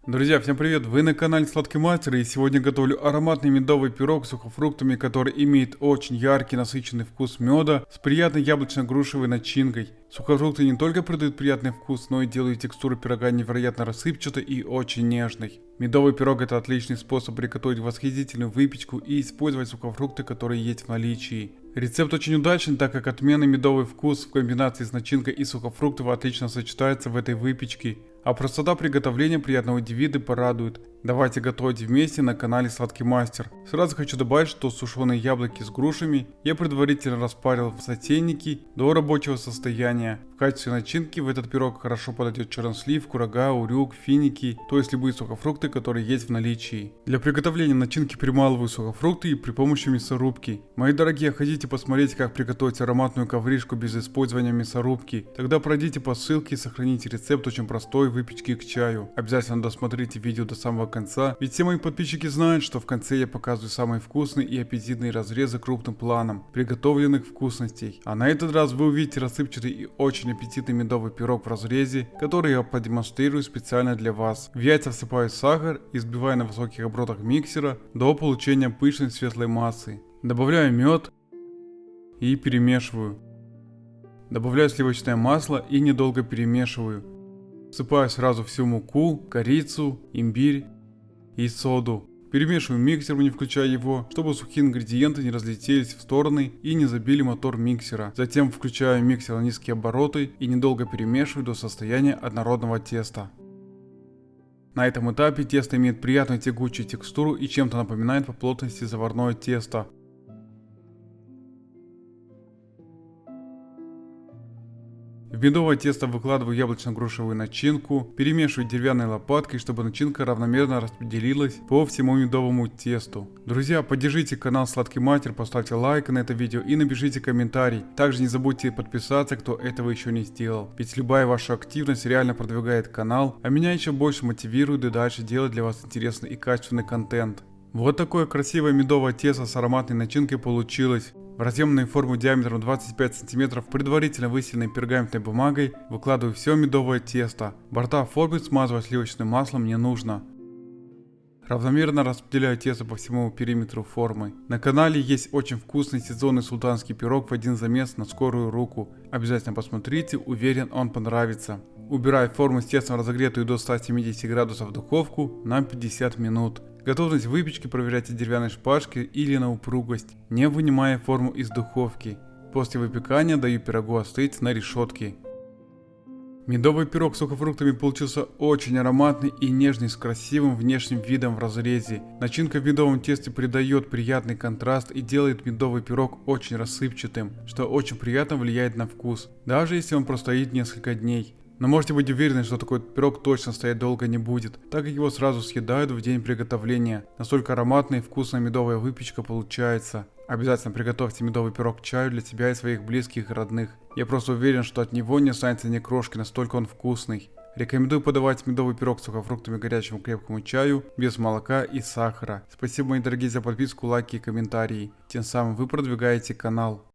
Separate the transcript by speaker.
Speaker 1: Друзья, всем привет! Вы на канале Сладкий Мастер, и сегодня готовлю ароматный медовый пирог с сухофруктами, который имеет очень яркий насыщенный вкус меда с приятной яблочно-грушевой начинкой. Сухофрукты не только придают приятный вкус, но и делают текстуру пирога невероятно рассыпчатой и очень нежной. Медовый пирог — это отличный способ приготовить восхитительную выпечку и использовать сухофрукты, которые есть в наличии. Рецепт очень удачный, так как отменный медовый вкус в комбинации с начинкой и сухофруктов отлично сочетается в этой выпечке. А простота приготовления приятного удивит порадует. Давайте готовить вместе на канале Сладкий Мастер. Сразу хочу добавить, что сушеные яблоки с грушами я предварительно распарил в сотейнике до рабочего состояния. В качестве начинки в этот пирог хорошо подойдет чернослив, курага, урюк, финики, то есть любые сухофрукты, которые есть в наличии. Для приготовления начинки прималываю сухофрукты и при помощи мясорубки. Мои дорогие, хотите посмотреть, как приготовить ароматную ковришку без использования мясорубки? Тогда пройдите по ссылке и сохраните рецепт очень простой выпечки к чаю. Обязательно досмотрите видео до самого конца, ведь все мои подписчики знают, что в конце я показываю самые вкусные и аппетитные разрезы крупным планом приготовленных вкусностей. А на этот раз вы увидите рассыпчатый и очень аппетитный медовый пирог в разрезе, который я продемонстрирую специально для вас. В яйца всыпаю сахар и взбиваю на высоких оборотах миксера до получения пышной светлой массы. Добавляю мед и перемешиваю. Добавляю сливочное масло и недолго перемешиваю. Всыпаю сразу всю муку, корицу, имбирь и соду. Перемешиваю миксер, не включая его, чтобы сухие ингредиенты не разлетелись в стороны и не забили мотор миксера. Затем включаю миксер на низкие обороты и недолго перемешиваю до состояния однородного теста. На этом этапе тесто имеет приятную тягучую текстуру и чем-то напоминает по плотности заварное тесто. В медовое тесто выкладываю яблочно-грушевую начинку, перемешиваю деревянной лопаткой, чтобы начинка равномерно распределилась по всему медовому тесту. Друзья, поддержите канал Сладкий Мастер, поставьте лайк на это видео и напишите комментарий. Также не забудьте подписаться, кто этого еще не сделал, ведь любая ваша активность реально продвигает канал, а меня еще больше мотивирует и дальше делать для вас интересный и качественный контент. Вот такое красивое медовое тесто с ароматной начинкой получилось. В разъемную форму диаметром 25 см, предварительно выстеленной пергаментной бумагой, выкладываю все медовое тесто. Борта формы смазывать сливочным маслом не нужно. Равномерно распределяю тесто по всему периметру формы. На канале есть очень вкусный сезонный султанский пирог в один замес на скорую руку. Обязательно посмотрите, уверен, он понравится. Убираю форму с тестом, разогретую до 170 градусов в духовку на 50 минут. Готовность выпечки проверяйте деревянной шпажкой или на упругость, не вынимая форму из духовки. После выпекания даю пирогу остыть на решетке. Медовый пирог с сухофруктами получился очень ароматный и нежный, с красивым внешним видом в разрезе. Начинка в медовом тесте придает приятный контраст и делает медовый пирог очень рассыпчатым, что очень приятно влияет на вкус, даже если он простоит несколько дней. Но можете быть уверены, что такой пирог точно стоять долго не будет, так как его сразу съедают в день приготовления. Настолько ароматная и вкусная медовая выпечка получается. Обязательно приготовьте медовый пирог к чаю для себя и своих близких и родных. Я просто уверен, что от него не останется ни крошки, настолько он вкусный. Рекомендую подавать медовый пирог с сухофруктами горячему крепкому чаю, без молока и сахара. Спасибо, мои дорогие, за подписку, лайки и комментарии. Тем самым вы продвигаете канал.